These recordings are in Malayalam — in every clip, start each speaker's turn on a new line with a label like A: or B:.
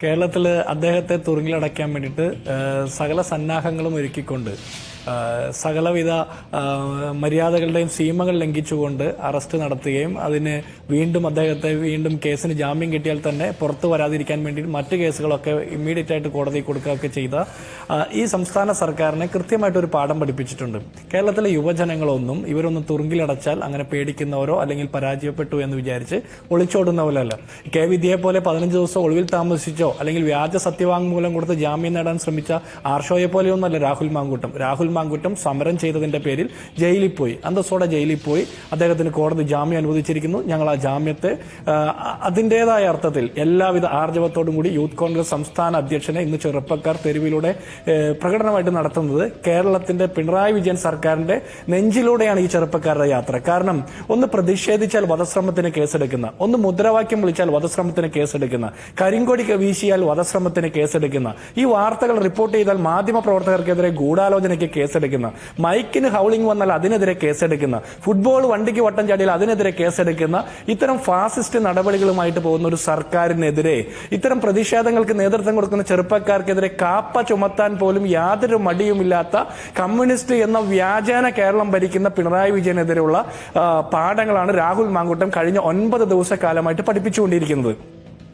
A: കേരളത്തിൽ അദ്ദേഹത്തെ തുറുങ്കിലടയ്ക്കാൻ വേണ്ടിയിട്ട് സകല സന്നാഹങ്ങളും ഒരുക്കിക്കൊണ്ട് സകലവിധ മര്യാദകളുടെയും സീമകൾ ലംഘിച്ചുകൊണ്ട് അറസ്റ്റ് നടത്തുകയും അതിന് അദ്ദേഹത്തെ വീണ്ടും കേസിന് ജാമ്യം കിട്ടിയാൽ തന്നെ പുറത്തു വരാതിരിക്കാൻ വേണ്ടി മറ്റ് കേസുകളൊക്കെ ഇമ്മീഡിയറ്റ് ആയിട്ട് കോടതിയിൽ കൊടുക്കുകയൊക്കെ ചെയ്ത ഈ സംസ്ഥാന സർക്കാരിനെ കൃത്യമായിട്ടൊരു പാഠം പഠിപ്പിച്ചിട്ടുണ്ട്. കേരളത്തിലെ യുവജനങ്ങളൊന്നും ഇവരൊന്നും തുറുങ്കിലടച്ചാൽ അങ്ങനെ പേടിക്കുന്നവരോ അല്ലെങ്കിൽ പരാജയപ്പെട്ടു എന്ന് വിചാരിച്ച് ഒളിച്ചോടുന്ന പോലെയല്ല. കെ വിദ്യയെ പോലെ 15 ദിവസം ഒളിവിൽ താമസിച്ചോ അല്ലെങ്കിൽ വ്യാജ സത്യവാങ്മൂലം കൊടുത്ത് ജാമ്യം നേടാൻ ശ്രമിച്ച ആർഷോയെ പോലെയൊന്നുമല്ല രാഹുൽ മാങ്കൂട്ടം സമരം ചെയ്തതിന്റെ പേരിൽ ജയിലിൽ പോയി, അന്തസ്സോടെ ജയിലിൽ പോയി. അദ്ദേഹത്തിന് കോടതി ജാമ്യം അനുവദിച്ചിരിക്കുന്നു. ഞങ്ങൾ ആ ജാമ്യത്തെ അതിൻ്റെതായ അർത്ഥത്തിൽ എല്ലാവിധ ആർജവത്തോടും കൂടി യൂത്ത് കോൺഗ്രസ് സംസ്ഥാന അധ്യക്ഷനെ ഇന്ന് ചെറുപ്പക്കാർ തെരുവിലൂടെ പ്രകടനമായിട്ട് നടത്തുന്നത് കേരളത്തിന്റെ പിണറായി വിജയൻ സർക്കാരിന്റെ നെഞ്ചിലൂടെയാണ് ഈ ചെറുപ്പക്കാരുടെ യാത്ര. കാരണം ഒന്ന് പ്രതിഷേധിച്ചാൽ വധശ്രമത്തിന് കേസെടുക്കുന്ന, ഒന്ന് മുദ്രാവാക്യം വിളിച്ചാൽ വധശ്രമത്തിന് കേസെടുക്കുന്ന, കരിങ്കൊടി വീശിയാൽ വധശ്രമത്തിന് കേസെടുക്കുന്ന, ഈ വാർത്തകൾ റിപ്പോർട്ട് ചെയ്താൽ മാധ്യമ പ്രവർത്തകർക്കെതിരെ ഗൂഢാലോചനയ്ക്ക് കേസെടുക്കുന്ന, മൈക്കിന് ഹൗളിംഗ് വന്നാൽ അതിനെതിരെ കേസെടുക്കുന്ന, ഫുട്ബോൾ വണ്ടിക്ക് വട്ടം ചാടിയാൽ അതിനെതിരെ കേസെടുക്കുന്ന ഇത്തരം ഫാസിസ്റ്റ് നടപടികളുമായിട്ട് പോകുന്ന ഒരു സർക്കാരിനെതിരെ, ഇത്തരം പ്രതിഷേധങ്ങൾക്ക് നേതൃത്വം കൊടുക്കുന്ന ചെറുപ്പക്കാർക്കെതിരെ കാപ്പ ചുമത്താൻ പോലും യാതൊരു മടിയുമില്ലാത്ത കമ്മ്യൂണിസ്റ്റ് എന്ന വ്യാജേന കേരളം ഭരിക്കുന്ന പിണറായി വിജയനെതിരെയുള്ള പാഠങ്ങളാണ് രാഹുൽ മാങ്കൂട്ടം കഴിഞ്ഞ 9 ദിവസക്കാലമായിട്ട് പഠിപ്പിച്ചുകൊണ്ടിരിക്കുന്നത്.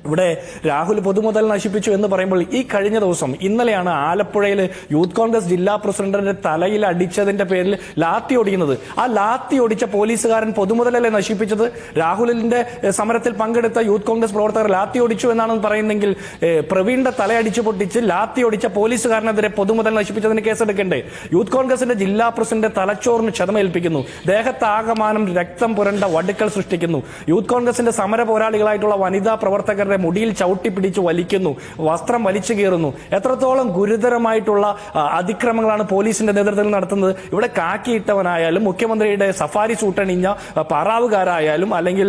A: ഇവിടെ രാഹുൽ പൊതുമുതൽ നശിപ്പിച്ചു എന്ന് പറയുമ്പോൾ ഈ കഴിഞ്ഞ ദിവസം ഇന്നലെയാണ് ആലപ്പുഴയിൽ യൂത്ത് കോൺഗ്രസ് ജില്ലാ പ്രസിഡന്റിന്റെ തലയിൽ അടിച്ചതിന്റെ പേരിൽ ലാത്തി ഒടിയുന്നത്. ആ ലാത്തി ഒടിച്ച പോലീസുകാരൻ പൊതുമുതലല്ലേ നശിപ്പിച്ചത്? രാഹുലിന്റെ സമരത്തിൽ പങ്കെടുത്ത യൂത്ത് കോൺഗ്രസ് പ്രവർത്തകർ ലാത്തി ഒടിച്ചു എന്നാണ് പറയുന്നെങ്കിൽ പ്രവീണിന്റെ തലയടിച്ചു പൊട്ടിച്ച് ലാത്തി ഒടിച്ച പോലീസുകാരനെതിരെ പൊതുമുതൽ നശിപ്പിച്ചതിന് കേസെടുക്കണ്ടേ? യൂത്ത് കോൺഗ്രസിന്റെ ജില്ലാ പ്രസിഡന്റ് തലച്ചോറിന് ക്ഷതമേൽപ്പിക്കുന്നു, ദേഹത്താകമാനം രക്തം പുരണ്ട വടുക്കൾ സൃഷ്ടിക്കുന്നു, യൂത്ത് കോൺഗ്രസിന്റെ സമര പോരാളികളായിട്ടുള്ള വനിതാ പ്രവർത്തകരുടെ മുടിയിൽ ചവിട്ടി പിടിച്ച് വലിക്കുന്നു, വസ്ത്രം വലിച്ചു കീറുന്നു. എത്രത്തോളം ഗുരുതരമായിട്ടുള്ള അതിക്രമങ്ങളാണ് പോലീസിന്റെ നേതൃത്വത്തിൽ നടത്തുന്നത്? ഇവിടെ കാക്കിയിട്ടവനായാലും മുഖ്യമന്ത്രിയുടെ സഫാരി സൂട്ടണിഞ്ഞ പാറാവുകാരായാലും അല്ലെങ്കിൽ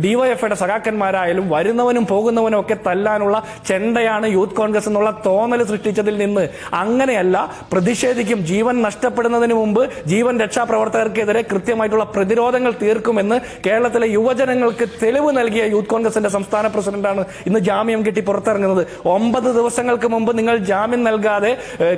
A: ഡിവൈഎഫ്ഐയുടെ സഖാക്കന്മാരായാലും വരുന്നവനും പോകുന്നവനും ഒക്കെ തല്ലാനുള്ള ചെണ്ടയാണ് യൂത്ത് കോൺഗ്രസ് എന്നുള്ള തോന്നൽ സൃഷ്ടിച്ചതിൽ നിന്ന് അങ്ങനെയല്ല, പ്രതിഷേധിക്കും, ജീവൻ നഷ്ടപ്പെടുന്നതിന് മുമ്പ് ജീവൻ രക്ഷാപ്രവർത്തകർക്കെതിരെ കൃത്യമായിട്ടുള്ള പ്രതിരോധങ്ങൾ തീർക്കുമെന്ന് കേരളത്തിലെ യുവജനങ്ങൾക്ക് തെളിവ് നൽകിയ യൂത്ത് കോൺഗ്രസിന്റെ സംസ്ഥാന പ്രസിഡന്റാണ് ഇന്ന് ജാമ്യം കിട്ടി പുറത്തിറങ്ങുന്നത്. 9 ദിവസങ്ങൾക്ക് മുമ്പ് നിങ്ങൾ ജാമ്യം നൽകാതെ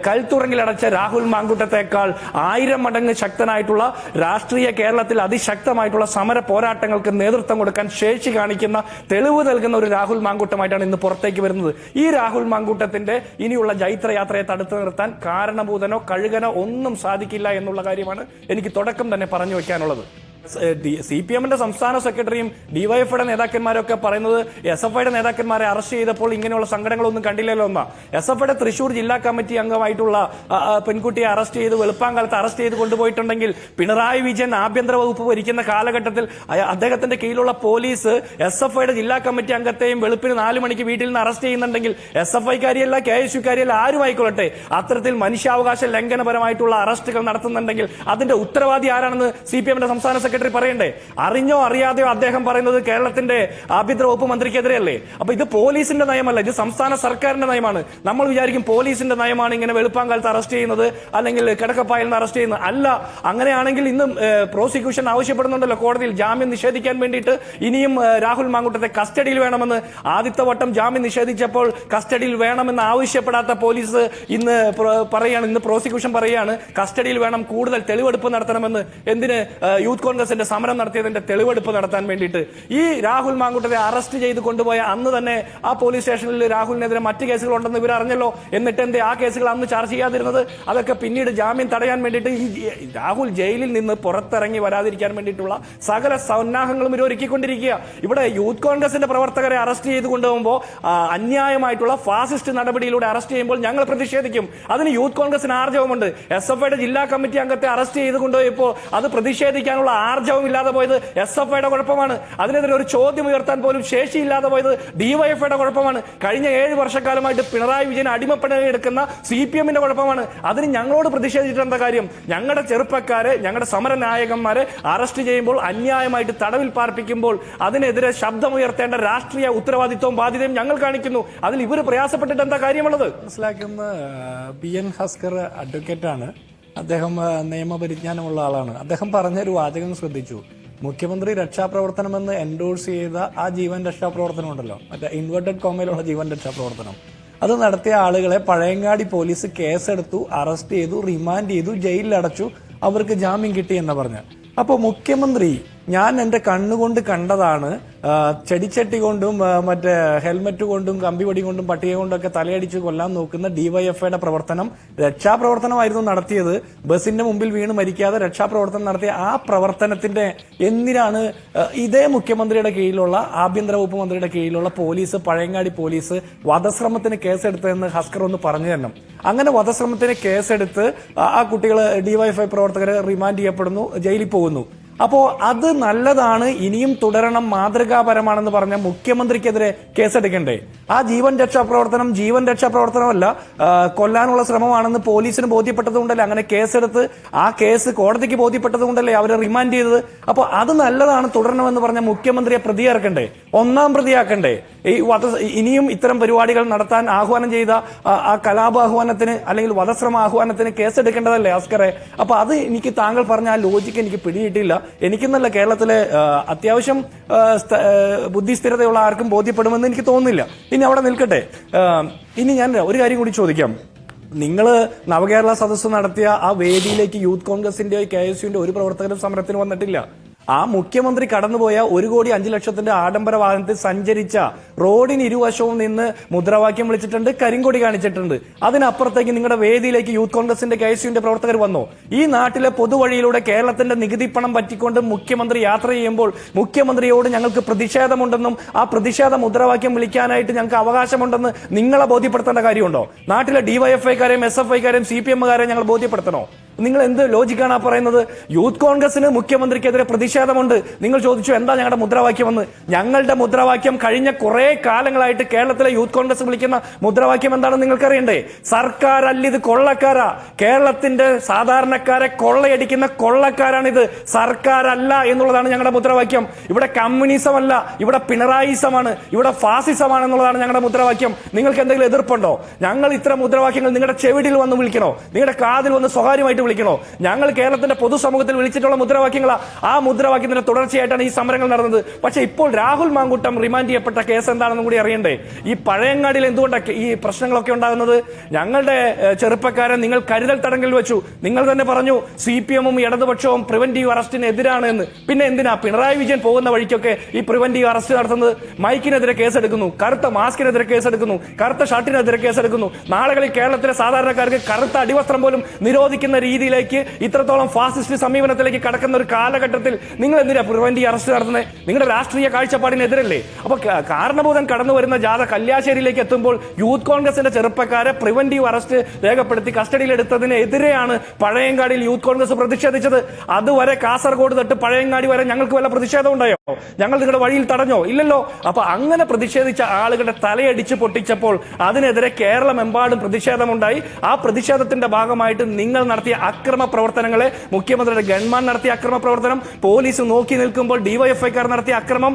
A: കൽത്തുറങ്കിലടച്ച രാഹുൽ മാങ്കൂട്ടത്തെക്കാൾ 1000 മടങ്ങ് ശക്തനായിട്ടുള്ള രാഷ്ട്രീയ കേരളത്തിൽ അതിശക്തമായിട്ടുള്ള സമര പോരാട്ടങ്ങൾക്ക് നേതൃത്വം കൊടുക്കാൻ ശേഷി കാണിക്കുന്ന, തെളിവ് നൽകുന്ന ഒരു രാഹുൽ മാങ്കൂട്ടമായിട്ടാണ് ഇന്ന് പുറത്തേക്ക് വരുന്നത്. ഈ രാഹുൽ മാങ്കൂട്ടത്തിന്റെ ഇനിയുള്ള ജൈത്രയാത്രയെ തടുത്തു നിർത്താൻ കാരണഭൂതനോ കഴുകനോ ഒന്നും സാധിക്കില്ല എന്നുള്ള കാര്യമാണ് എനിക്ക് തുടക്കം തന്നെ പറഞ്ഞു വെക്കാനുള്ളത്. CPM-ന്റെ സംസ്ഥാന സെക്രട്ടറിയും ഡിവൈഎഫ്ഐയുടെ നേതാക്കന്മാരൊക്കെ പറയുന്നത് SFIയുടെ നേതാക്കന്മാരെ അറസ്റ്റ് ചെയ്തപ്പോൾ ഇങ്ങനെയുള്ള സങ്കടങ്ങളൊന്നും കണ്ടില്ലല്ലോ എന്നാ. SFIയുടെ തൃശൂർ ജില്ലാ കമ്മിറ്റി അംഗമായിട്ടുള്ള പെൺകുട്ടിയെ അറസ്റ്റ് ചെയ്ത് വെളുപ്പാങ്കാലത്ത് അറസ്റ്റ് ചെയ്ത് കൊണ്ടുപോയിട്ടുണ്ടെങ്കിൽ പിണറായി വിജയൻ ആഭ്യന്തര വകുപ്പ് ഭരിക്കുന്ന കാലഘട്ടത്തിൽ അദ്ദേഹത്തിന്റെ കീഴിലുള്ള പോലീസ് SFIയുടെ ജില്ലാ കമ്മിറ്റി അംഗത്തെയും വെളുപ്പിന് 4 മണിക്ക് വീട്ടിൽ നിന്ന് അറസ്റ്റ് ചെയ്യുന്നുണ്ടെങ്കിൽ SFIക്കാരിയല്ല KSUക്കാരിയല്ല ആരും ആയിക്കൊള്ളട്ടെ, അത്തരത്തിൽ മനുഷ്യാവകാശ ലംഘനപരമായിട്ടുള്ള അറസ്റ്റുകൾ നടത്തുന്നുണ്ടെങ്കിൽ അതിന്റെ ഉത്തരവാദി ആരാണെന്ന് CPM-ന്റെ സംസ്ഥാന സെക്രട്ടറി പറയണ്ടേ? അറിഞ്ഞോ അറിയാതെയോ അദ്ദേഹം പറയുന്നത് കേരളത്തിന്റെ ആഭ്യന്തര വകുപ്പ് മന്ത്രിക്കെതിരെയല്ലേ? അപ്പൊ ഇത് പോലീസിന്റെ നയമല്ല, ഇത് സംസ്ഥാന സർക്കാരിന്റെ നയമാണ്. നമ്മൾ വിചാരിക്കും പോലീസിന്റെ നയമാണ് ഇങ്ങനെ വെളുപ്പാങ്കാലത്ത് അറസ്റ്റ് ചെയ്യുന്നത് അല്ലെങ്കിൽ കിടക്കപ്പായിൽ നിന്ന് അറസ്റ്റ് ചെയ്യുന്നത്. അല്ല, അങ്ങനെയാണെങ്കിൽ ഇന്നും പ്രോസിക്യൂഷൻ ആവശ്യപ്പെടുന്നുണ്ടല്ലോ കോടതിയിൽ ജാമ്യം നിഷേധിക്കാൻ വേണ്ടിയിട്ട് ഇനിയും രാഹുൽ മാങ്കൂട്ടത്തെ കസ്റ്റഡിയിൽ വേണമെന്ന്. ആദ്യത്തെ വട്ടം ജാമ്യം നിഷേധിച്ചപ്പോൾ കസ്റ്റഡിയിൽ വേണമെന്ന് ആവശ്യപ്പെടാത്ത പോലീസ് ഇന്ന് പ്രോസിക്യൂഷൻ പറയാണ് കസ്റ്റഡിയിൽ വേണം, കൂടുതൽ തെളിവെടുപ്പ് നടത്തണമെന്ന്. എന്തിന്? യൂത്ത് കോൺഗ്രസിന്റെ സമരം നടത്തിയതിന്റെ തെളിവെടുപ്പ് നടത്താൻ വേണ്ടിയിട്ട്. ഈ രാഹുൽ മാങ്കൂട്ടത്തെ അറസ്റ്റ് ചെയ്ത് കൊണ്ടുപോയ അന്ന് തന്നെ ആ പോലീസ് സ്റ്റേഷനിൽ രാഹുലിനെതിരെ മറ്റ് കേസുകൾ ഉണ്ടെന്ന് ഇവർ അറിഞ്ഞല്ലോ. എന്നിട്ട് എന്തേ ആ കേസുകൾ അന്ന് ചാർജ് ചെയ്യാതിരുന്നത്? അതൊക്കെ പിന്നീട് ജാമ്യം തടയാൻ വേണ്ടിയിട്ട് ഈ രാഹുൽ ജയിലിൽ നിന്ന് പുറത്തിറങ്ങി വരാതിരിക്കാൻ വേണ്ടിയിട്ടുള്ള സകല സന്നാഹങ്ങളും ഇവർ ഒരുക്കിക്കൊണ്ടിരിക്കുക. ഇവിടെ യൂത്ത് കോൺഗ്രസിന്റെ പ്രവർത്തകരെ അറസ്റ്റ് ചെയ്ത് കൊണ്ടുപോകുമ്പോൾ അന്യായമായിട്ടുള്ള ഫാസിസ്റ്റ് നടപടിയിലൂടെ അറസ്റ്റ് ചെയ്യുമ്പോൾ ഞങ്ങൾ പ്രതിഷേധിക്കും. അതിന് യൂത്ത് കോൺഗ്രസിന് ആർജവമുണ്ട്. SFIയുടെ ജില്ലാ കമ്മിറ്റി അംഗത്തെ അറസ്റ്റ് ചെയ്ത് കൊണ്ടുപോയപ്പോൾ അത് പ്രതിഷേധിക്കാനുള്ള ആർജവം ഇല്ലാതെ പോയത് SFIയുടെ കുഴപ്പമാണ്. അതിനെതിരെ ഒരു ചോദ്യം ഉയർത്താൻ പോലും ശേഷിയില്ലാതെ പോയത് ഡിവൈഎഫ്ഐയുടെ കുഴപ്പമാണ്. കഴിഞ്ഞ 7 വർഷക്കാലമായിട്ട് പിണറായി വിജയൻ അടിമപ്പണിയെടുക്കുന്ന CPM-ന്റെ കുഴപ്പമാണ്. അതിന് ഞങ്ങളോട് പ്രതിഷേധിച്ചിട്ട് എന്താ കാര്യം? ഞങ്ങളുടെ ചെറുപ്പക്കാരെ, ഞങ്ങളുടെ സമരനായകന്മാരെ അറസ്റ്റ് ചെയ്യുമ്പോൾ, അന്യായമായിട്ട് തടവിൽ പാർപ്പിക്കുമ്പോൾ അതിനെതിരെ ശബ്ദമുയർത്തേണ്ട രാഷ്ട്രീയ ഉത്തരവാദിത്വവും ബാധ്യതയും ഞങ്ങൾ കാണിക്കുന്നു. അതിൽ ഇവർ പ്രയാസപ്പെട്ടിട്ട് എന്താ കാര്യമുള്ളത്? മനസ്സിലാക്കുന്ന PN ഹസ്കർ അഡ്വക്കേറ്റാണ്. അദ്ദേഹം നിയമപരിജ്ഞാനമുള്ള ആളാണ്. അദ്ദേഹം പറഞ്ഞൊരു വാചകം ശ്രദ്ധിച്ചു. മുഖ്യമന്ത്രി രക്ഷാപ്രവർത്തനമെന്ന് എൻഡോഴ്സ് ചെയ്ത ആ ജീവൻ രക്ഷാപ്രവർത്തനം ഉണ്ടല്ലോ, മറ്റേ ഇൻവെർട്ടഡ് കോമയിലുള്ള ജീവൻ രക്ഷാപ്രവർത്തനം, അത് നടത്തിയ ആളുകളെ പഴയങ്ങാടി പോലീസ് കേസെടുത്തു, അറസ്റ്റ് ചെയ്തു, റിമാൻഡ് ചെയ്തു, ജയിലിലടച്ചു, അവർക്ക് ജാമ്യം കിട്ടി എന്ന് പറഞ്ഞ്. അപ്പോൾ മുഖ്യമന്ത്രി ഞാൻ എന്റെ കണ്ണുകൊണ്ട് കണ്ടതാണ് ചെടിച്ചട്ടി കൊണ്ടും മറ്റേ ഹെൽമറ്റ് കൊണ്ടും കമ്പിവടി കൊണ്ടും പട്ടിക കൊണ്ടൊക്കെ തലയടിച്ച് കൊല്ലാൻ നോക്കുന്ന ഡിവൈഎഫ്ഐയുടെ പ്രവർത്തനം രക്ഷാപ്രവർത്തനമായിരുന്നു നടത്തിയത്. ബസിന്റെ മുമ്പിൽ വീണ് മരിക്കാതെ രക്ഷാപ്രവർത്തനം നടത്തിയ ആ പ്രവർത്തനത്തിന്റെ എന്തിനാണ് ഇതേ മുഖ്യമന്ത്രിയുടെ കീഴിലുള്ള ആഭ്യന്തര വകുപ്പ് മന്ത്രിയുടെ കീഴിലുള്ള പോലീസ്, പഴയങ്ങാടി പോലീസ് വധശ്രമത്തിന് കേസെടുത്തതെന്ന് ഹസ്കർ ഒന്ന് പറഞ്ഞു തരണം. അങ്ങനെ വധശ്രമത്തിന് കേസെടുത്ത് ആ കുട്ടികൾ ഡിവൈഎഫ്ഐ പ്രവർത്തകർ റിമാൻഡ് ചെയ്യപ്പെടുന്നു, ജയിലിൽ പോകുന്നു. അപ്പോ അത് നല്ലതാണ്, ഇനിയും തുടരണം, മാതൃകാപരമാണെന്ന് പറഞ്ഞ മുഖ്യമന്ത്രിക്കെതിരെ കേസെടുക്കണ്ടേ? ആ ജീവൻ രക്ഷാപ്രവർത്തനമല്ല, കൊല്ലാനുള്ള ശ്രമമാണെന്ന് പോലീസിന് ബോധ്യപ്പെട്ടതുകൊണ്ടല്ലേ അങ്ങനെ കേസെടുത്ത് ആ കേസ് കോടതിക്ക് ബോധ്യപ്പെട്ടതുകൊണ്ടല്ലേ അവരെ റിമാൻഡ് ചെയ്തത്. അപ്പൊ അത് നല്ലതാണ്, തുടരണമെന്ന് പറഞ്ഞ മുഖ്യമന്ത്രിയെ പ്രതിയാക്കണ്ടേ, ഒന്നാം പ്രതിയാക്കണ്ടേ? ഇനിയും ഇത്തരം പരിപാടികൾ നടത്താൻ ആഹ്വാനം ചെയ്ത ആ കലാപാഹ്വാനത്തിന് അല്ലെങ്കിൽ വധശ്രമ ആഹ്വാനത്തിന് കേസെടുക്കേണ്ടതല്ലേ അസ്കറെ? അപ്പൊ അത് എനിക്ക് താങ്കൾ പറഞ്ഞ ആ ലോജിക്ക് എനിക്ക് പിടിയിട്ടില്ല. എനിക്കെന്നല്ല, കേരളത്തിലെ അത്യാവശ്യം ബുദ്ധിസ്ഥിരതയുള്ള ആർക്കും ബോധ്യപ്പെടുമെന്ന് എനിക്ക് തോന്നുന്നില്ല. ഇനി അവിടെ നിൽക്കട്ടെ. ഇനി ഞാൻ ഒരു കാര്യം കൂടി ചോദിക്കാം. നിങ്ങൾ നവകേരള സദസ്സ് നടത്തിയ ആ വേദിയിലേക്ക് യൂത്ത് കോൺഗ്രസിന്റെയോ KSUവിന്റെ ഒരു പ്രവർത്തകരും സമരത്തിന് വന്നിട്ടില്ല. ആ മുഖ്യമന്ത്രി കടന്നുപോയ 1,05,00,000 ആഡംബര വാഹനത്തിൽ സഞ്ചരിച്ച റോഡിന് ഇരുവശവും നിന്ന് മുദ്രാവാക്യം വിളിച്ചിട്ടുണ്ട്, കരിങ്കൊടി കാണിച്ചിട്ടുണ്ട്. അതിനപ്പുറത്തേക്ക് നിങ്ങളുടെ വേദിയിലേക്ക് യൂത്ത് കോൺഗ്രസിന്റെ KSUവിന്റെ പ്രവർത്തകർ വന്നു. ഈ നാട്ടിലെ പൊതുവഴിയിലൂടെ കേരളത്തിന്റെ നികുതി പണം പറ്റിക്കൊണ്ട് മുഖ്യമന്ത്രി യാത്ര ചെയ്യുമ്പോൾ മുഖ്യമന്ത്രിയോട് ഞങ്ങൾക്ക് പ്രതിഷേധമുണ്ടെന്നും ആ പ്രതിഷേധ മുദ്രാവാക്യം വിളിക്കാനായിട്ട് ഞങ്ങൾക്ക് അവകാശമുണ്ടെന്ന് നിങ്ങളെ ബോധ്യപ്പെടുത്തേണ്ട കാര്യമുണ്ടോ? നാട്ടിലെ ഡിവൈഎഫ്ഐക്കാരെയും SFIക്കാരെയും CPM-കാരെയും ഞങ്ങൾ ബോധ്യപ്പെടുത്തണോ? നിങ്ങൾ എന്ത് ലോജിക്കാണ് പറയുന്നത്? യൂത്ത് കോൺഗ്രസിന് മുഖ്യമന്ത്രിക്കെതിരെ പ്രതിഷേധമുണ്ട്. നിങ്ങൾ ചോദിച്ചു എന്താ ഞങ്ങളുടെ മുദ്രാവാക്യമെന്ന്. ഞങ്ങളുടെ മുദ്രാവാക്യം കഴിഞ്ഞ കുറെ കാലങ്ങളായിട്ട് കേരളത്തിലെ യൂത്ത് കോൺഗ്രസ് വിളിക്കുന്ന മുദ്രാവാക്യം എന്താണെന്ന് നിങ്ങൾക്കറിയണ്ടേ? സർക്കാരല്ല ഇത്, കൊള്ളക്കാരാ. കേരളത്തിന്റെ സാധാരണക്കാരെ കൊള്ളയടിക്കുന്ന കൊള്ളക്കാരാണിത്, സർക്കാരല്ല എന്നുള്ളതാണ് ഞങ്ങളുടെ മുദ്രാവാക്യം. ഇവിടെ കമ്മ്യൂണിസം അല്ല, ഇവിടെ പിണറായിസമാണ്, ഇവിടെ ഫാസിസമാണ് എന്നുള്ളതാണ് ഞങ്ങളുടെ മുദ്രാവാക്യം. നിങ്ങൾക്ക് എന്തെങ്കിലും എതിർപ്പുണ്ടോ? ഞങ്ങൾ ഇത്തരം മുദ്രാവാക്യങ്ങൾ നിങ്ങളുടെ ചെവിടിൽ വന്ന് വിളിക്കണോ? നിങ്ങളുടെ കാതിൽ വന്ന് സ്വകാര്യമായിട്ട് വിളിക്കണോ? ഞങ്ങൾ കേരളത്തിന്റെ പൊതുസമൂഹത്തിൽ വിളിച്ചിട്ടുള്ള മുദ്രാവാക്യങ്ങളാ. ആ മുദ്രാവാക്യത്തിന്റെ തുടർച്ചയായിട്ടാണ് ഈ സമരങ്ങൾ നടന്നത്. പക്ഷെ ഇപ്പോൾ രാഹുൽ മാങ്കൂട്ടം റിമാൻഡ് ചെയ്യപ്പെട്ട കേസ് എന്താണെന്നും കൂടി അറിയണ്ടേ? ഈ പഴയങ്ങാടിയിൽ എന്തുകൊണ്ടാണ് ഈ പ്രശ്നങ്ങളൊക്കെ ഉണ്ടാകുന്നത്? ഞങ്ങളുടെ ചെറുപ്പക്കാരെ നിങ്ങൾ കരുതൽ തടങ്കലിൽ വെച്ചു. നിങ്ങൾ തന്നെ പറഞ്ഞു CPM-ഉം ഇടതുപക്ഷവും പ്രിവന്റീവ് അറസ്റ്റിന് എതിരാണ് എന്ന്. പിന്നെ എന്തിനാ പിണറായി വിജയൻ പോകുന്ന വഴിക്കൊക്കെ ഈ പ്രിവന്റീവ് അറസ്റ്റ് നടത്തുന്നത്? മൈക്കിനെതിരെ കേസെടുക്കുന്നു, കറുത്ത മാസ്കിനെതിരെ കേസെടുക്കുന്നു, കറുത്ത ഷർട്ടിനെതിരെ കേസെടുക്കുന്നു. നാളുകളിൽ കേരളത്തിലെ സാധാരണക്കാർക്ക് കറുത്ത അടിവസ്ത്രം പോലും നിരോധിക്കുന്ന രീതിയിലേക്ക് ഇത്രത്തോളം ഫാസിസ്റ്റ് സമീപനത്തിലേക്ക് കടക്കുന്ന ഒരു കാലഘട്ടത്തിൽ നിങ്ങൾ എന്തിനാ പ്രിവന്റീവ് അറസ്റ്റ് നടത്തുന്നത്? നിങ്ങളുടെ രാഷ്ട്രീയ കാഴ്ചപ്പാടിനെതിരല്ലേ? അപ്പൊ കാരണഭൂതൻ കടന്നു വരുന്ന ജാഥ കല്യാശ്ശേരിയിലേക്ക് എത്തുമ്പോൾ യൂത്ത് കോൺഗ്രസിന്റെ ചെറുപ്പക്കാരെ പ്രിവന്റീവ് അറസ്റ്റ് രേഖപ്പെടുത്തി കസ്റ്റഡിയിലെടുത്തതിനെതിരെയാണ് പഴയങ്ങാടിയിൽ യൂത്ത് കോൺഗ്രസ് പ്രതിഷേധിച്ചത്. അതുവരെ കാസർഗോഡ് തൊട്ട് പഴയങ്ങാടി വരെ ഞങ്ങൾക്ക് വല്ല പ്രതിഷേധം ഉണ്ടായോ? ഞങ്ങൾ നിങ്ങളുടെ വഴിയിൽ തടഞ്ഞോ? ഇല്ലല്ലോ. അപ്പൊ അങ്ങനെ പ്രതിഷേധിച്ച ആളുകളുടെ തലയടിച്ച് പൊട്ടിച്ചപ്പോൾ അതിനെതിരെ കേരളമെമ്പാടും പ്രതിഷേധമുണ്ടായി. ആ പ്രതിഷേധത്തിന്റെ ഭാഗമായിട്ട് നിങ്ങൾ നടത്തിയ അക്രമ പ്രവർത്തനങ്ങളെ, മുഖ്യമന്ത്രിയുടെ ഗൺമാൻ നടത്തിയ അക്രമ പ്രവർത്തനം, പോലീസ് നോക്കി നിൽക്കുമ്പോൾ ഡിവൈഎഫ്ഐക്കാർ നടത്തിയ അക്രമം,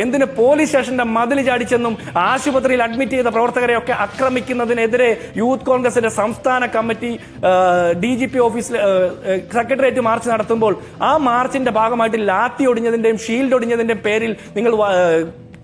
A: എന്തിന് പോലീസ് സ്റ്റേഷന്റെ മതിൽ ചാടിച്ചെന്നും ആശുപത്രിയിൽ അഡ്മിറ്റ് ചെയ്ത പ്രവർത്തകരെയൊക്കെ ആക്രമിക്കുന്നതിനെതിരെ യൂത്ത് കോൺഗ്രസിന്റെ സംസ്ഥാന കമ്മിറ്റി DGP ഓഫീസിൽ സെക്രട്ടേറിയറ്റ് മാർച്ച് നടത്തുമ്പോൾ ആ മാർച്ചിന്റെ ഭാഗമായിട്ട് ലാത്തി ഒടിഞ്ഞതിന്റെയും ഷീൽഡ് ഒടിഞ്ഞതിന്റെയും പേരിൽ നിങ്ങൾ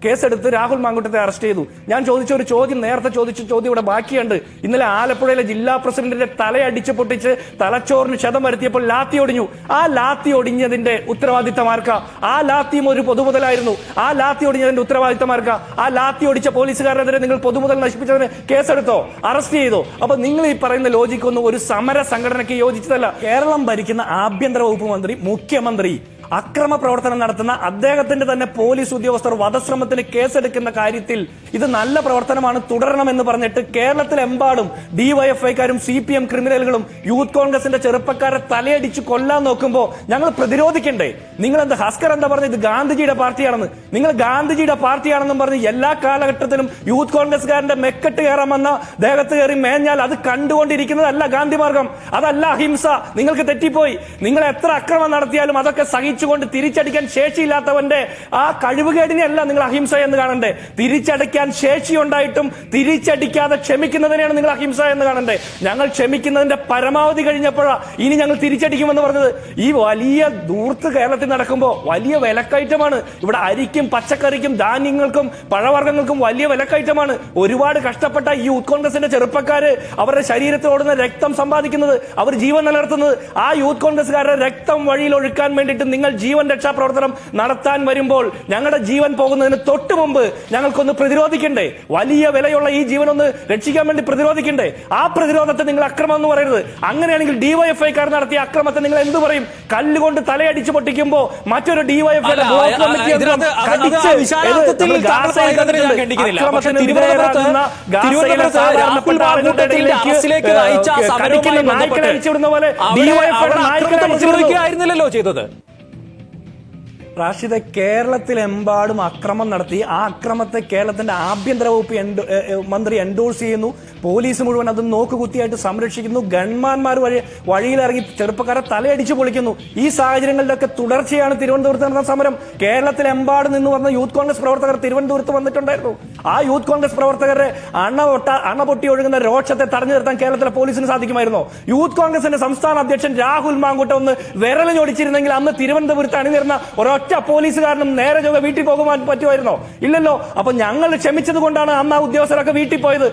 A: കേസെടുത്ത് രാഹുൽ മാങ്കൂട്ടത്തെ അറസ്റ്റ് ചെയ്തു. ഞാൻ ചോദിച്ച ഒരു ചോദ്യം, നേരത്തെ ചോദിച്ച ചോദ്യം ഇവിടെ ബാക്കിയുണ്ട്. ഇന്നലെ ആലപ്പുഴയിലെ ജില്ലാ പ്രസിഡന്റിന്റെ തലയടിച്ച് പൊട്ടിച്ച് തലച്ചോറിന് ക്ഷതം വരുത്തിയപ്പോൾ ലാത്തി ഒടിഞ്ഞു. ആ ലാത്തി ഒടിഞ്ഞതിന്റെ ഉത്തരവാദിത്തമാർക്കാ? ആ ലാത്തിയും ഒരു പൊതുമുതലായിരുന്നു. ആ ലാത്തി ഒടിഞ്ഞതിന്റെ ഉത്തരവാദിത്തമാർക്കാ? ആ ലാത്തി ഒടിച്ച പോലീസുകാരനെതിരെ നിങ്ങൾ പൊതുമുതൽ നശിപ്പിച്ചതിന് കേസെടുത്തോ, അറസ്റ്റ് ചെയ്തോ? അപ്പൊ നിങ്ങൾ ഈ പറയുന്ന ലോജിക്കൊന്നും ഒരു സമര സംഘടനയ്ക്ക് യോജിച്ചതല്ല. കേരളം ഭരിക്കുന്ന ആഭ്യന്തര വകുപ്പ് മന്ത്രി, മുഖ്യമന്ത്രി അക്രമ പ്രവർത്തനം നടത്തുന്ന അദ്ദേഹത്തിന്റെ തന്നെ പോലീസ് ഉദ്യോഗസ്ഥർ വധശ്രമത്തിന് കേസെടുക്കുന്ന കാര്യത്തിൽ ഇത് നല്ല പ്രവർത്തനമാണ്, തുടരണമെന്ന് പറഞ്ഞിട്ട് കേരളത്തിലെമ്പാടും ഡിവൈഎഫ്ഐക്കാരും CPM ക്രിമിനലുകളും യൂത്ത് കോൺഗ്രസിന്റെ ചെറുപ്പക്കാരെ തലയടിച്ച് കൊല്ലാൻ നോക്കുമ്പോൾ ഞങ്ങൾ പ്രതിരോധിക്കണ്ടേ? നിങ്ങൾ എന്താ ഹസ്കർ എന്താ പറഞ്ഞത്? ഇത് ഗാന്ധിജിയുടെ പാർട്ടിയാണെന്ന്. നിങ്ങൾ ഗാന്ധിജിയുടെ പാർട്ടിയാണെന്നും പറഞ്ഞ് എല്ലാ കാലഘട്ടത്തിലും യൂത്ത് കോൺഗ്രസ്സുകാരന്റെ മെക്കെട്ട് കയറാൻ വന്ന ദേഹത്ത് കയറി മേഞ്ഞാൽ അത് കണ്ടുകൊണ്ടിരിക്കുന്നതല്ല ഗാന്ധി മാർഗം, അതല്ല അഹിംസ. നിങ്ങൾക്ക് തെറ്റിപ്പോയി. നിങ്ങൾ എത്ര അക്രമം നടത്തിയാലും അതൊക്കെ സഹിച്ചുകൊണ്ട് തിരിച്ചടിക്കാൻ ശേഷിയില്ലാത്തവന്റെ ആ കഴിവുകേടിനെയല്ല നിങ്ങൾ അഹിംസ എന്ന് കാണണ്ടേ. തിരിച്ചടിക്കാൻ ശേഷിയുണ്ടായിട്ടും തിരിച്ചടിക്കാതെ ക്ഷമിക്കുന്നതിനെയാണ് നിങ്ങൾ അഹിംസ എന്ന് കാണണ്ടേ. ഞങ്ങൾ ക്ഷമിക്കുന്നതിന്റെ പരമാവധി കഴിഞ്ഞപ്പോഴാണ് ഇനി ഞങ്ങൾ തിരിച്ചടിക്കുമെന്ന് പറഞ്ഞത്. ഈ വലിയ ദൂർത്ത് കേരളത്തിൽ നടക്കുമ്പോൾ വലിയ വിലക്കയറ്റമാണ്. ഇവിടെ അരിക്കും പച്ചക്കറിക്കും ധാന്യങ്ങൾക്കും പഴവർഗ്ഗങ്ങൾക്കും വലിയ വിലക്കയറ്റമാണ്. ഒരുപാട് കഷ്ടപ്പെട്ട ഈ യൂത്ത് കോൺഗ്രസിന്റെ ചെറുപ്പക്കാര് അവരുടെ ശരീരത്തിൽ ഓടുന്ന രക്തം സമ്പാദിക്കുന്നത്, അവർ ജീവൻ നിലനിർത്തുന്നത്. ആ യൂത്ത് കോൺഗ്രസ്സുകാരുടെ രക്തം വഴിയിൽ ഒഴുക്കാൻ വേണ്ടിയിട്ട് നിങ്ങൾ ജീവൻ രക്ഷാപ്രവർത്തനം നടത്താൻ വരുമ്പോൾ ഞങ്ങളുടെ ജീവൻ പോകുന്നതിന് തൊട്ട് മുമ്പ് ഞങ്ങൾക്കൊന്ന് പ്രതിരോധിക്കണ്ടേ? വലിയ വിലയുള്ള ഈ ജീവൻ ഒന്ന് രക്ഷിക്കാൻ വേണ്ടി പ്രതിരോധിക്കണ്ടേ? ആ പ്രതിരോധത്തെ നിങ്ങൾ അക്രമം എന്ന് പറയരുത്. അങ്ങനെയാണെങ്കിൽ ഡിവൈഎഫ്ഐക്കാർ നടത്തിയ അക്രമത്തെ നിങ്ങൾ എന്ത് പറയും? കല്ലുകൊണ്ട് തലയടിച്ച് പൊട്ടിക്കുമ്പോ മറ്റൊരു ഡിവൈഎഫ്ഐയുടെ
B: ആയിരുന്നില്ലല്ലോ ചെയ്തത്.
A: റാഷിദെ, കേരളത്തിലെമ്പാടും അക്രമം നടത്തി. ആ അക്രമത്തെ കേരളത്തിന്റെ ആഭ്യന്തര വകുപ്പ് മന്ത്രി എൻഡോഴ്സ് ചെയ്യുന്നു. പോലീസ് മുഴുവൻ അത് നോക്കുകുത്തിയായിട്ട് സംരക്ഷിക്കുന്നു. ഗൺമാന്മാർ വഴിയിലിറങ്ങി ചെറുപ്പക്കാരെ തലയടിച്ചു പൊളിക്കുന്നു. ഈ സാഹചര്യങ്ങളിലൊക്കെ തുടർച്ചയാണ് തിരുവനന്തപുരത്ത് നടന്ന സമരം. കേരളത്തിലെമ്പാടും നിന്ന് വന്ന യൂത്ത് കോൺഗ്രസ് പ്രവർത്തകർ തിരുവനന്തപുരത്ത് വന്നിട്ടുണ്ടായിരുന്നു. ആ യൂത്ത് കോൺഗ്രസ് പ്രവർത്തകരെ അണ പൊട്ടി ഒഴുകുന്ന രോക്ഷത്തെ തടഞ്ഞു നിർത്താൻ കേരളത്തിലെ പോലീസിന് സാധിക്കുമായിരുന്നോ? യൂത്ത് കോൺഗ്രസിന്റെ സംസ്ഥാന അധ്യക്ഷൻ രാഹുൽ മാങ്കൂട്ടം ഒന്ന് വിരൽ ഞൊടിച്ചിരുന്നെങ്കിൽ അന്ന് തിരുവനന്തപുരത്ത് അണിനിരുന്ന ഒരൊറ്റ പോലീസുകാരനും നേരെ ചൊവ്വെ വീട്ടിൽ പോകുവാൻ പറ്റുമായിരുന്നോ? ഇല്ലല്ലോ. അപ്പൊ ഞങ്ങൾ ക്ഷമിച്ചത് കൊണ്ടാണ് അന്ന് ആ ഉദ്യോഗസ്ഥരൊക്കെ വീട്ടിൽ പോയത്.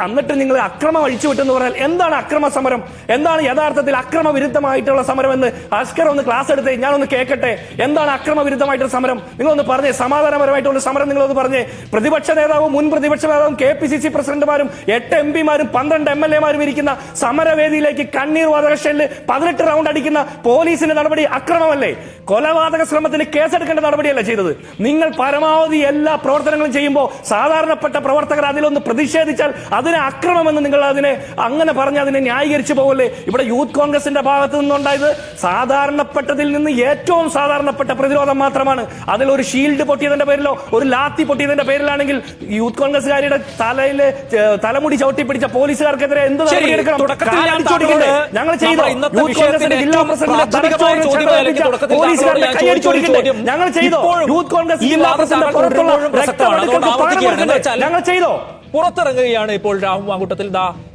A: എന്നിട്ട് നിങ്ങൾ അക്രമം അഴിച്ചുവിട്ടെന്ന് പറഞ്ഞാൽ എന്താണ് അക്രമ സമരം? എന്താണ് യഥാർത്ഥത്തിൽ അക്രമവിരുദ്ധമായിട്ടുള്ള സമരം എന്ന് അസ്കർ ഒന്ന് ക്ലാസ് എടുത്തേ, ഞാനൊന്ന് കേൾക്കട്ടെ. എന്താണ് അക്രമവിരുദ്ധമായിട്ടുള്ള സമരം? നിങ്ങളൊന്ന് പറഞ്ഞേ. സമാധാനപരമായിട്ടുള്ള സമരം നിങ്ങളൊന്ന് പറഞ്ഞേ. പ്രതിപക്ഷ നേതാവും മുൻ പ്രതിപക്ഷ നേതാവും KPCC പ്രസിഡന്റുമാരും 8 MP മാരും 12 MLA മാരും ഇരിക്കുന്ന സമരവേദിയിലേക്ക് കണ്ണീർ വാതക ഷെല്ല് 18 റൗണ്ട് അടിക്കുന്ന പോലീസിന്റെ നടപടി അക്രമമല്ലേ? കൊലപാതക ശ്രമത്തിന് കേസെടുക്കേണ്ട നടപടിയല്ല ചെയ്തത്. നിങ്ങൾ പരമാവധി എല്ലാ പ്രവർത്തനങ്ങളും ചെയ്യുമ്പോൾ സാധാരണപ്പെട്ട പ്രവർത്തകർ അതിലൊന്ന് പ്രതിഷേധിച്ചാൽ അതിനെ അക്രമമെന്ന് നിങ്ങൾ അതിനെ അങ്ങനെ പറഞ്ഞ് അതിനെ ന്യായീകരിച്ചു പോകല്ലേ? ഇവിടെ യൂത്ത് കോൺഗ്രസിന്റെ ഭാഗത്തു നിന്നുണ്ടായത് സാധാരണപ്പെട്ടതിൽ നിന്ന് ഏറ്റവും സാധാരണപ്പെട്ട പ്രതിരോധം മാത്രമാണ്. അതിലൊരു ഷീൽഡ് പൊട്ടിയതിന്റെ പേരിലോ ഒരു ലാത്തി പൊട്ടിയതിന്റെ പേരിലാണെങ്കിൽ യൂത്ത് കോൺഗ്രസുകാരുടെ തലയിലെ തലമുടി ചവിട്ടിപ്പിടിച്ച പോലീസുകാർക്കെതിരെ എന്ത് നടപടിയെടുക്കണം? ഞങ്ങൾ ചെയ്തു. യൂത്ത് കോൺഗ്രസിന്റെ ജില്ലാ പ്രസിഡന്റ് പോലീസുകാരുടെ കൈയടിച്ചോടിക്കണ്ടേ? ഞങ്ങൾ ചെയ്തോ? യൂത്ത് കോൺഗ്രസ് ജില്ലാ പ്രസിഡന്റ് പുറത്തുള്ള ഞങ്ങൾ ചെയ്തോ?
B: പുറത്തിറങ്ങുകയാണ് ഇപ്പോൾ രാഹുൽ മാങ്കൂട്ടത്തിൽ.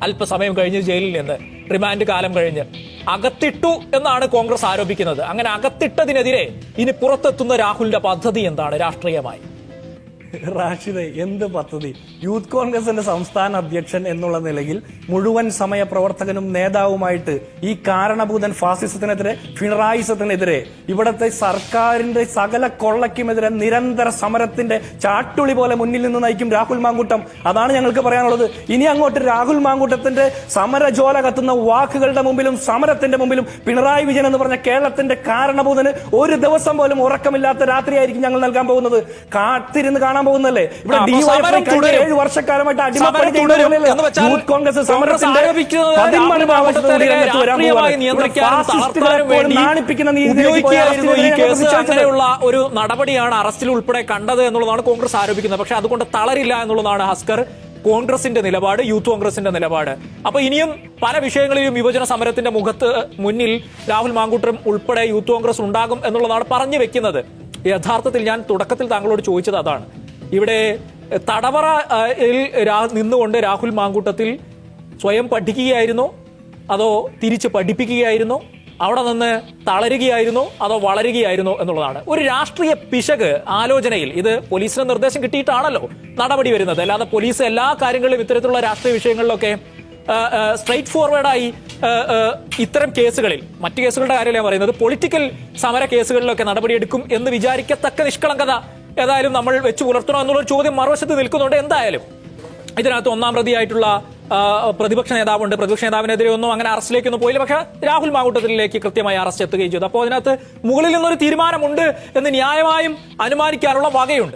B: അല്പസമയം കഴിഞ്ഞ് ജയിലിൽ നിന്ന് റിമാൻഡ് കാലം കഴിഞ്ഞ് അകത്തിട്ടു എന്നാണ് കോൺഗ്രസ് ആരോപിക്കുന്നത്. അങ്ങനെ അകത്തിട്ടതിനെതിരെ ഇനി പുറത്തെത്തുന്ന രാഹുലിന്റെ പദ്ധതി എന്താണ് രാഷ്ട്രീയമായി?
A: റാഷിദെ, എന്ത് പദ്ധതി? യൂത്ത് കോൺഗ്രസിന്റെ സംസ്ഥാന അധ്യക്ഷൻ എന്നുള്ള നിലയിൽ മുഴുവൻ സമയ പ്രവർത്തകനും നേതാവുമായിട്ട് ഈ കാരണഭൂതൻ ഫാസിസത്തിനെതിരെ, പിണറായിസത്തിനെതിരെ, ഇവിടത്തെ സർക്കാരിന്റെ സകല കൊള്ളയ്ക്കുമെതിരെ നിരന്തര സമരത്തിന്റെ ചാട്ടുളി പോലെ മുന്നിൽ നിന്ന് നയിക്കും രാഹുൽ മാങ്കൂട്ടം. അതാണ് ഞങ്ങൾക്ക് പറയാനുള്ളത്. ഇനി അങ്ങോട്ട് രാഹുൽ മാങ്കൂട്ടത്തിന്റെ സമരജ്വാല കത്തുന്ന വാക്കുകളുടെ മുമ്പിലും സമരത്തിന്റെ മുമ്പിലും പിണറായി വിജയൻ എന്ന് പറഞ്ഞ കേരളത്തിന്റെ കാരണഭൂതന് ഒരു ദിവസം പോലും ഉറക്കമില്ലാത്ത രാത്രിയായിരിക്കും ഞങ്ങൾ നൽകാൻ പോകുന്നത്. കാത്തിരുന്ന് കാണാൻ പോകുന്നല്ലേ? ഇവിടെ ഡിവൈഎഫ്ഐ 7 വർഷക്കാലമായിട്ട് അടിമപ്പണി യൂത്ത് കോൺഗ്രസ് സമരത്തിന്റെ
B: അങ്ങനെയുള്ള ഒരു നടപടിയാണ് അറസ്റ്റിൽ ഉൾപ്പെടെ കണ്ടത് എന്നുള്ളതാണ് കോൺഗ്രസ് ആരോപിക്കുന്നത്. പക്ഷെ അതുകൊണ്ട് തളരില്ല എന്നുള്ളതാണ് ഹസ്കർ കോൺഗ്രസിന്റെ നിലപാട്, യൂത്ത് കോൺഗ്രസിന്റെ നിലപാട്. അപ്പൊ ഇനിയും പല വിഷയങ്ങളിലും യുവജന സമരത്തിന്റെ മുന്നിൽ രാഹുൽ മാങ്കൂട്ടം ഉൾപ്പെടെ യൂത്ത് കോൺഗ്രസ് ഉണ്ടാകും എന്നുള്ളതാണ് പറഞ്ഞു വെക്കുന്നത്. യഥാർത്ഥത്തിൽ ഞാൻ തുടക്കത്തിൽ താങ്കളോട് ചോദിച്ചത് അതാണ്. ഇവിടെ തടവറയിൽ നിന്നുകൊണ്ട് രാഹുൽ മാങ്കൂട്ടത്തിൽ സ്വയം പഠിക്കുകയായിരുന്നോ അതോ തിരിച്ച് പഠിപ്പിക്കുകയായിരുന്നോ? അവിടെ നിന്ന് തളരുകയായിരുന്നോ അതോ വളരുകയായിരുന്നോ എന്നുള്ളതാണ്. ഒരു രാഷ്ട്രീയ പിശക് ആലോചനയിൽ ഇത് പോലീസിന് നിർദ്ദേശം കിട്ടിയിട്ടാണല്ലോ നടപടി വരുന്നത്. അല്ലാതെ പോലീസ് എല്ലാ കാര്യങ്ങളിലും ഇത്തരത്തിലുള്ള രാഷ്ട്രീയ വിഷയങ്ങളിലൊക്കെ സ്ട്രൈറ്റ് ഫോർവേഡായി ഇത്തരം കേസുകളിൽ, മറ്റു കേസുകളുടെ കാര്യമല്ല ഞാൻ പറയുന്നത്, പൊളിറ്റിക്കൽ സമര കേസുകളിലൊക്കെ നടപടിയെടുക്കും എന്ന് വിചാരിക്കത്തക്ക നിഷ്കളങ്കത ഏതായാലും നമ്മൾ വെച്ച് പുലർത്തണോ എന്നുള്ളൊരു ചോദ്യം മറുവശത്ത് നിൽക്കുന്നുണ്ട്. എന്തായാലും ഇതിനകത്ത് ഒന്നാം പ്രതിയായിട്ടുള്ള പ്രതിപക്ഷ നേതാവുണ്ട്. പ്രതിപക്ഷ നേതാവിനെതിരെ ഒന്നും അങ്ങനെ അറസ്റ്റിലേക്കൊന്നും പോയില്ല. പക്ഷേ രാഹുൽ മാങ്കൂട്ടത്തിലേക്ക് കൃത്യമായി അറസ്റ്റ് എത്തുകയും ചെയ്തു. അപ്പോൾ അതിനകത്ത് മുകളിൽ നിന്നൊരു തീരുമാനമുണ്ട് എന്ന് ന്യായമായും അനുമാനിക്കാനുള്ള വകയുണ്ട്.